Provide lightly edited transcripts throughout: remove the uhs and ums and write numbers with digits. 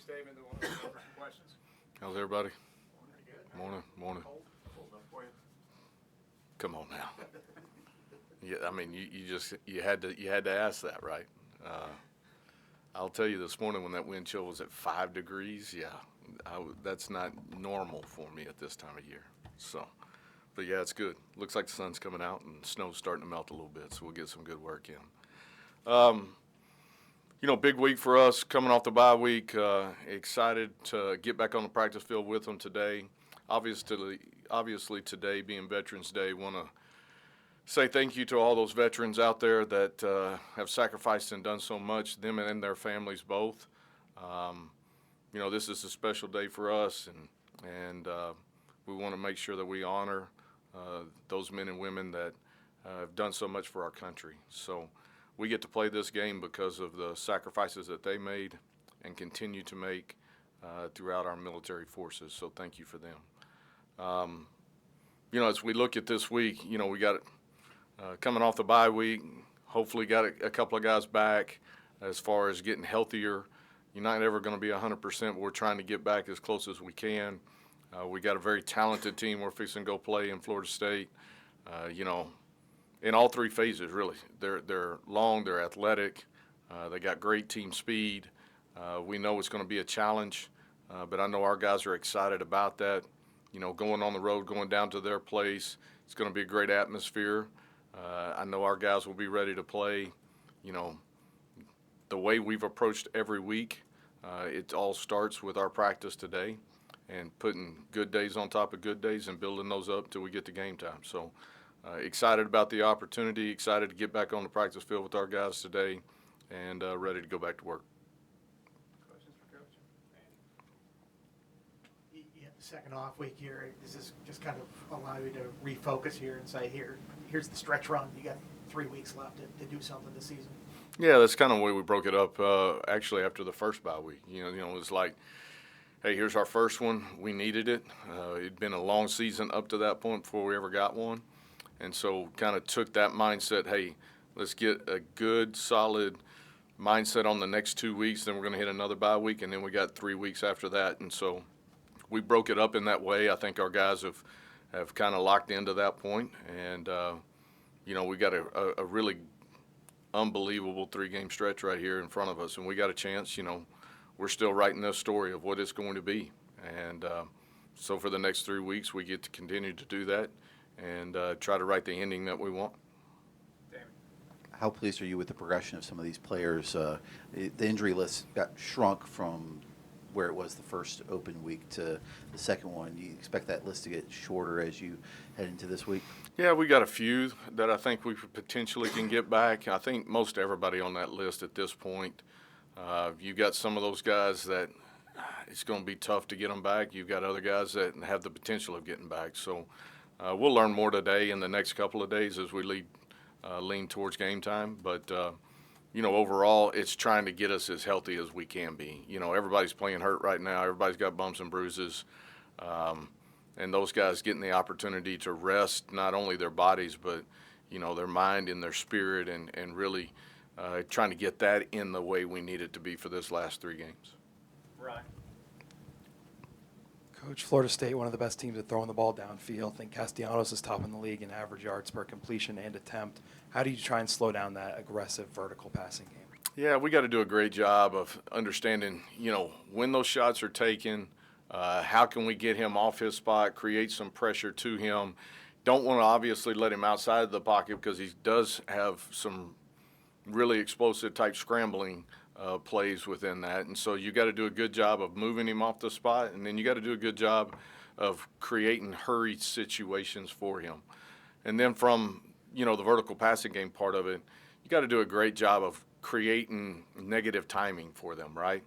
David, that want to go over some questions. How's everybody? Pretty good. Morning. Cold enough for you. Come on now. Yeah, I mean, you had to ask that, right? I'll tell you, this morning when that wind chill was at 5 degrees, that's not normal for me at this time of year. So, but yeah, it's good. Looks like the sun's coming out and snow's starting to melt a little bit, so we'll get some good work in. Big week for us coming off the bye week. Excited to get back on the practice field with them today. Obviously today being Veterans Day, want to say thank you to all those veterans out there that have sacrificed and done so much, them and their families both. This is a special day for us, and we want to make sure that we honor those men and women that have done so much for our country. So we get to play this game because of the sacrifices that they made and continue to make throughout our military forces. So thank you for them. As we look at this week, we got coming off the bye week, hopefully got a couple of guys back as far as getting healthier. You're not ever going to be 100%, but we're trying to get back as close as we can. We got a very talented team we're fixing to go play in Florida State. In all three phases, really. They're long, they're athletic, they got great team speed. We know it's going to be a challenge, but I know our guys are excited about that. Going on the road, going down to their place, it's going to be a great atmosphere. I know our guys will be ready to play. The way we've approached every week, it all starts with our practice today and putting good days on top of good days and building those up till we get to game time. So excited about the opportunity, excited to get back on the practice field with our guys today, and ready to go back to work. Questions for Coach? Yeah, second off week here, does this just kind of allow you to refocus here and say, here's the stretch run, you got 3 weeks left to do something this season? Yeah, that's kind of the way we broke it up actually after the first bye week. It was like, hey, here's our first one. We needed it. It'd been a long season up to that point before we ever got one. And so kind of took that mindset, hey, let's get a good, solid mindset on the next 2 weeks. Then we're going to hit another bye week, and then we got 3 weeks after that. And so we broke it up in that way. I think our guys have kind of locked into that point. And, we got a really unbelievable 3-game stretch right here in front of us. And we got a chance, we're still writing this story of what it's going to be. And so for the next 3 weeks, we get to continue to do that and try to write the ending that we want. Damon. How pleased are you with the progression of some of these players? The injury list got shrunk from where it was the first open week to the second one. Do you expect that list to get shorter as you head into this week? Yeah, we got a few that I think we potentially can get back. I think most everybody on that list at this point. You got some of those guys that it's going to be tough to get them back. You've got other guys that have the potential of getting back. So we'll learn more today in the next couple of days as we lean towards game time. But, overall, it's trying to get us as healthy as we can be. Everybody's playing hurt right now. Everybody's got bumps and bruises. And those guys getting the opportunity to rest not only their bodies but, their mind and their spirit and really trying to get that in the way we need it to be for this last 3 games. Ryan. Coach, Florida State, one of the best teams at throwing the ball downfield. I think Castellanos is top in the league in average yards per completion and attempt. How do you try and slow down that aggressive vertical passing game? Yeah, we got to do a great job of understanding, when those shots are taken, how can we get him off his spot, create some pressure to him. Don't want to obviously let him outside of the pocket because he does have some really explosive type scrambling plays within that. And so you got to do a good job of moving him off the spot, and then you got to do a good job of creating hurried situations for him. And then from, the vertical passing game part of it, you got to do a great job of creating negative timing for them, right?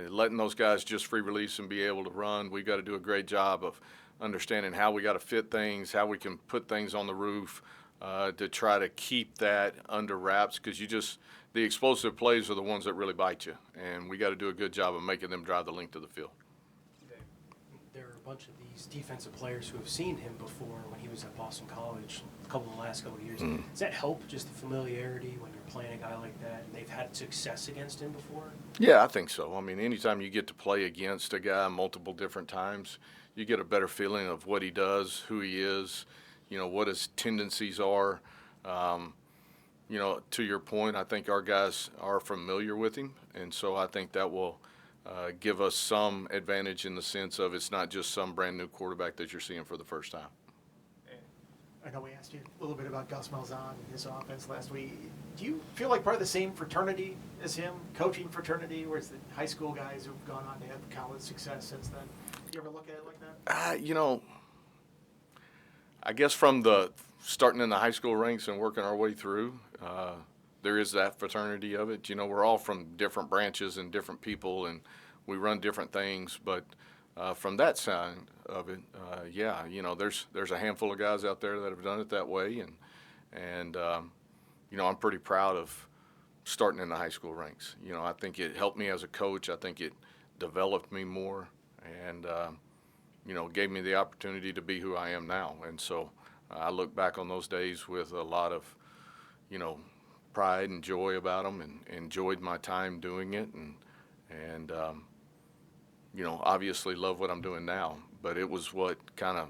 Letting those guys just free release and be able to run. We got to do a great job of understanding how we got to fit things, how we can put things on the roof to try to keep that under wraps, because the explosive plays are the ones that really bite you, and we got to do a good job of making them drive the length of the field. There are a bunch of these defensive players who have seen him before when he was at Boston College. couple of the last couple of years. Mm. Does that help, just the familiarity when you're playing a guy like that and they've had success against him before? Yeah, I think so. I mean, anytime you get to play against a guy multiple different times, you get a better feeling of what he does, who he is, what his tendencies are. To your point, I think our guys are familiar with him, and so I think that will give us some advantage in the sense of it's not just some brand new quarterback that you're seeing for the first time. I know we asked you a little bit about Gus Malzahn and his offense last week. Do you feel like part of the same fraternity as him, coaching fraternity, whereas the high school guys who've gone on to have college success since then? You ever look at it like that? I guess from the starting in the high school ranks and working our way through, there is that fraternity of it. We're all from different branches and different people, and we run different things. But from that side of it, there's a handful of guys out there that have done it that way, and I'm pretty proud of starting in the high school ranks. I think it helped me as a coach. I think it developed me more, and gave me the opportunity to be who I am now. And so I look back on those days with a lot of, pride and joy about them, and enjoyed my time doing it, and obviously love what I'm doing now. But it was what kind of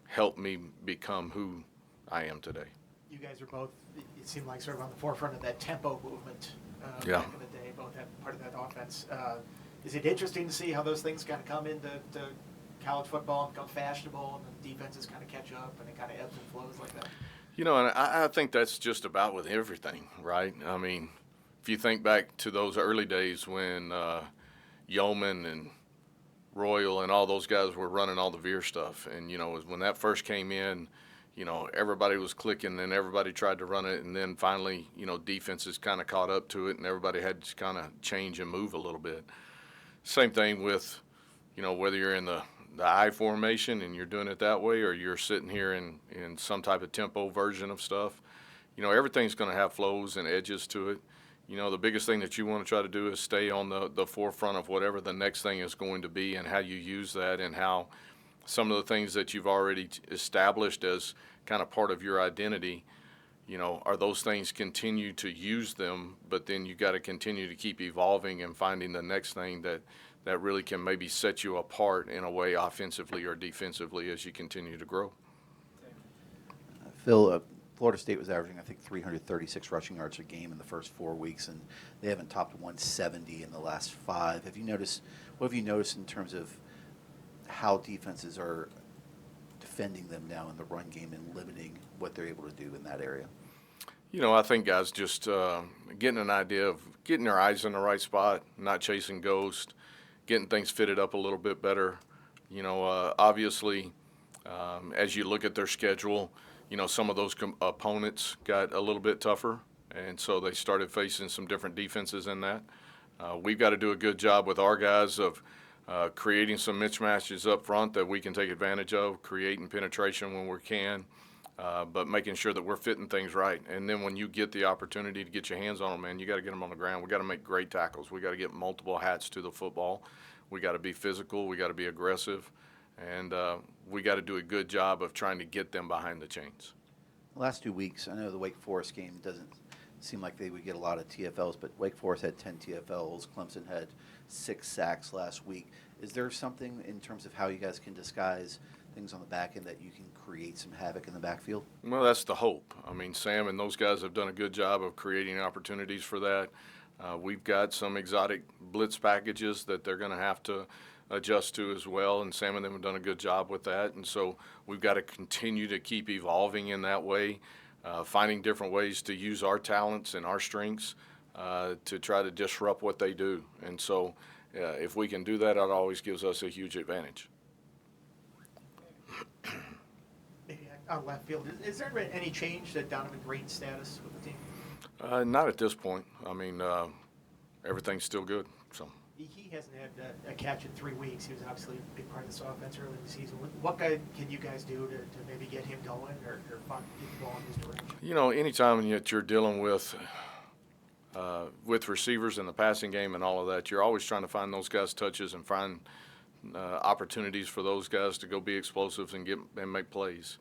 helped me become who I am today. You guys are both, it seemed like, sort of on the forefront of that tempo movement Yeah. back in the day, both have part of that offense. Is it interesting to see how those things kind of come into college football and become fashionable, and the defenses kind of catch up, and it kind of ebbs and flows like that? And I think that's just about with everything, right? I mean, if you think back to those early days when Yeoman and Royal and all those guys were running all the veer stuff, and when that first came in, everybody was clicking, and everybody tried to run it, and then finally, defenses kind of caught up to it, and everybody had to kind of change and move a little bit. Same thing with, whether you're in the I formation and you're doing it that way, or you're sitting here in some type of tempo version of stuff, everything's going to have flows and edges to it. The biggest thing that you want to try to do is stay on the forefront of whatever the next thing is going to be, and how you use that, and how some of the things that you've already established as kind of part of your identity, are those things, continue to use them, but then you got to continue to keep evolving and finding the next thing that really can maybe set you apart in a way, offensively or defensively, as you continue to grow. Phil, Florida State was averaging, I think, 336 rushing yards a game in the first 4 weeks, and they haven't topped 170 in the last 5. What have you noticed in terms of how defenses are defending them now in the run game and limiting what they're able to do in that area? I think guys just getting an idea of getting their eyes in the right spot, not chasing ghosts, getting things fitted up a little bit better. Obviously, as you look at their schedule, some of those opponents got a little bit tougher, and so they started facing some different defenses in that. We've got to do a good job with our guys of creating some mismatches up front that we can take advantage of, creating penetration when we can, but making sure that we're fitting things right. And then when you get the opportunity to get your hands on them, man, you got to get them on the ground. We got to make great tackles. We got to get multiple hats to the football. We got to be physical. We got to be aggressive, and we got to do a good job of trying to get them behind the chains. The last 2 weeks, I know the Wake Forest game doesn't seem like they would get a lot of TFLs, but Wake Forest had 10 TFLs. Clemson had 6 sacks last week. Is there something in terms of how you guys can disguise things on the back end that you can create some havoc in the backfield? Well, that's the hope. I mean, Sam and those guys have done a good job of creating opportunities for that. We've got some exotic blitz packages that they're going to have to adjust to as well, and Sam and them have done a good job with that. And so we've got to continue to keep evolving in that way, finding different ways to use our talents and our strengths to try to disrupt what they do. And so if we can do that, it always gives us a huge advantage. Maybe out left field, is there any change to Donovan Green's status with the team? Not at this point. I mean, everything's still good. So He hasn't had a catch in 3 weeks. He was obviously a big part of this offense early in the season. What can you guys do to maybe get him going or get the ball in his direction? Anytime that you're dealing with receivers in the passing game and all of that, you're always trying to find those guys touches and find opportunities for those guys to go be explosives and make plays.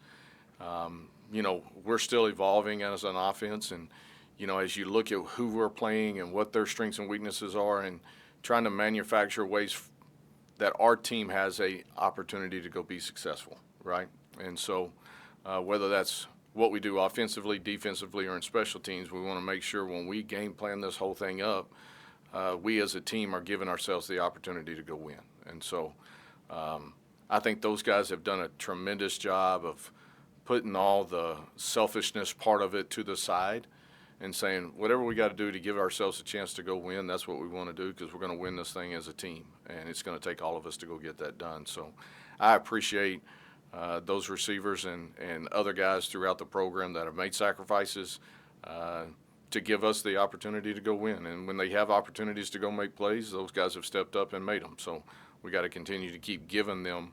we're still evolving as an offense. And, as you look at who we're playing and what their strengths and weaknesses are and trying to manufacture ways that our team has a opportunity to go be successful, right? And so whether that's what we do offensively, defensively, or in special teams, we want to make sure when we game plan this whole thing up, we as a team are giving ourselves the opportunity to go win. And so I think those guys have done a tremendous job of putting all the selfishness part of it to the side and saying, whatever we got to do to give ourselves a chance to go win, that's what we want to do, because we're going to win this thing as a team, and it's going to take all of us to go get that done. So I appreciate those receivers and other guys throughout the program that have made sacrifices to give us the opportunity to go win. And when they have opportunities to go make plays, those guys have stepped up and made them. So we got to continue to keep giving them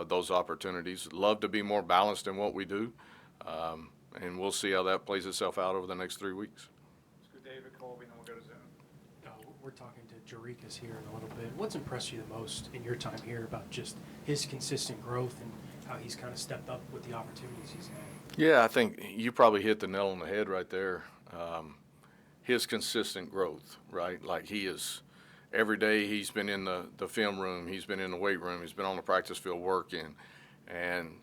those opportunities. Love to be more balanced in what we do. And we'll see how that plays itself out over the next 3 weeks. Let's go David, Colby, and then we'll go to Zoom. We're talking to Jarikas here in a little bit. What's impressed you the most in your time here about just his consistent growth and how he's kind of stepped up with the opportunities he's had? Yeah, I think you probably hit the nail on the head right there. His consistent growth, right? Like he is, every day he's been in the film room, he's been in the weight room, he's been on the practice field working, and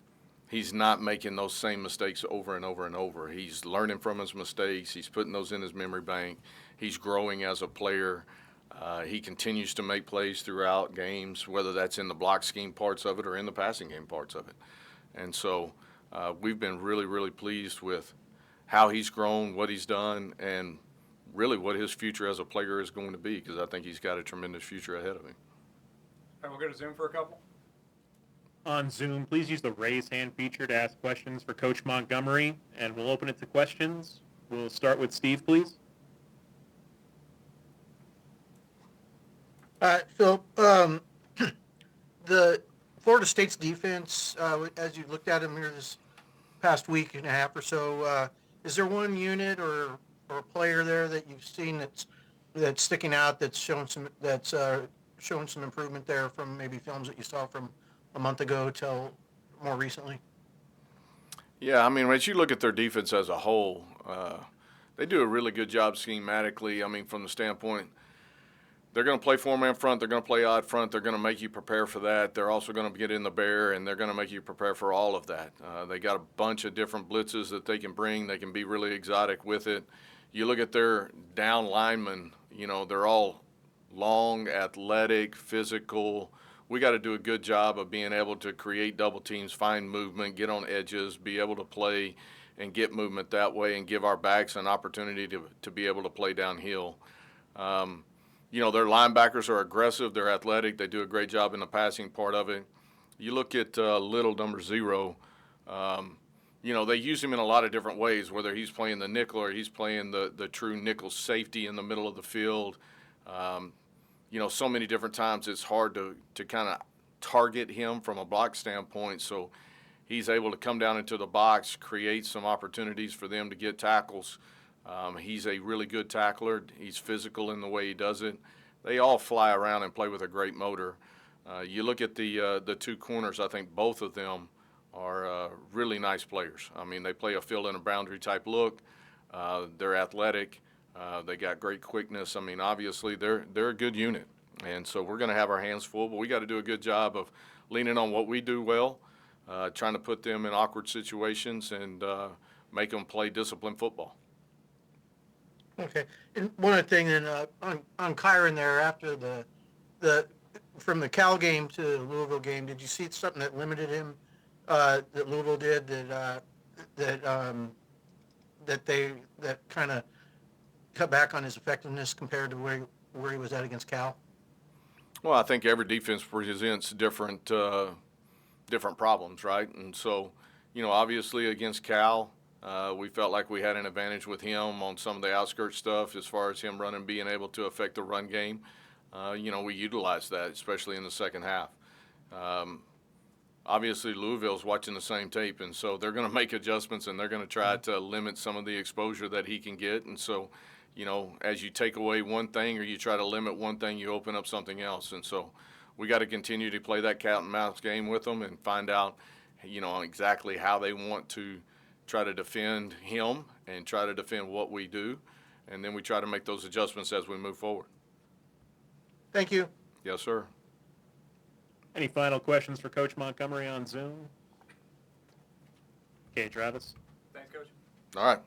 he's not making those same mistakes over and over and over. He's learning from his mistakes. He's putting those in his memory bank. He's growing as a player. He continues to make plays throughout games, whether that's in the block scheme parts of it or in the passing game parts of it. And so we've been really, really pleased with how he's grown, what he's done, and really what his future as a player is going to be, because I think he's got a tremendous future ahead of him. All right, we'll go to Zoom for a couple. On Zoom, please use the raise hand feature to ask questions for Coach Montgomery, and we'll open it to questions. We'll start with Steve, please. Phil, the Florida State's defense, as you looked at them here this past week and a half or so, is there one unit or a player there that you've seen that's sticking out, that's showing some improvement there from maybe films that you saw from a month ago till more recently? Yeah, I mean, as you look at their defense as a whole, they do a really good job schematically. I mean, from the standpoint, they're going to play four-man front, they're going to play odd front, they're going to make you prepare for that. They're also going to get in the bear, and they're going to make you prepare for all of that. They got a bunch of different blitzes that they can bring. They can be really exotic with it. You look at their down linemen, they're all long, athletic, physical. We got to do a good job of being able to create double teams, find movement, get on edges, be able to play and get movement that way, and give our backs an opportunity to be able to play downhill. Their linebackers are aggressive, they're athletic, they do a great job in the passing part of it. You look at little number 0, they use him in a lot of different ways, whether he's playing the nickel or he's playing the true nickel safety in the middle of the field. So many different times it's hard to kind of target him from a block standpoint. So he's able to come down into the box, create some opportunities for them to get tackles. He's a really good tackler. He's physical in the way he does it. They all fly around and play with a great motor. You look at the two corners, I think both of them are really nice players. I mean, they play a field in a boundary type look. They're athletic. They got great quickness. I mean, obviously, they're a good unit. And so we're going to have our hands full, but we got to do a good job of leaning on what we do well, trying to put them in awkward situations and make them play disciplined football. Okay. And one other thing, then on Kyron there, after the from the Cal game to the Louisville game, did you see something that limited him that Louisville did that kind of cut back on his effectiveness compared to where he was at against Cal? Well, I think every defense presents different problems, right? And so, obviously against Cal, we felt like we had an advantage with him on some of the outskirt stuff as far as him running, being able to affect the run game. We utilized that, especially in the second half. Obviously, Louisville's watching the same tape, and so they're going to make adjustments, and they're going to try to limit some of the exposure that he can get. And so, as you take away one thing or you try to limit one thing, you open up something else. And so we got to continue to play that cat and mouse game with them and find out, exactly how they want to try to defend him and try to defend what we do, and then we try to make those adjustments as we move forward. Thank you. Yes, sir. Any final questions for Coach Montgomery on Zoom? Okay, Travis. Thanks, Coach. All right.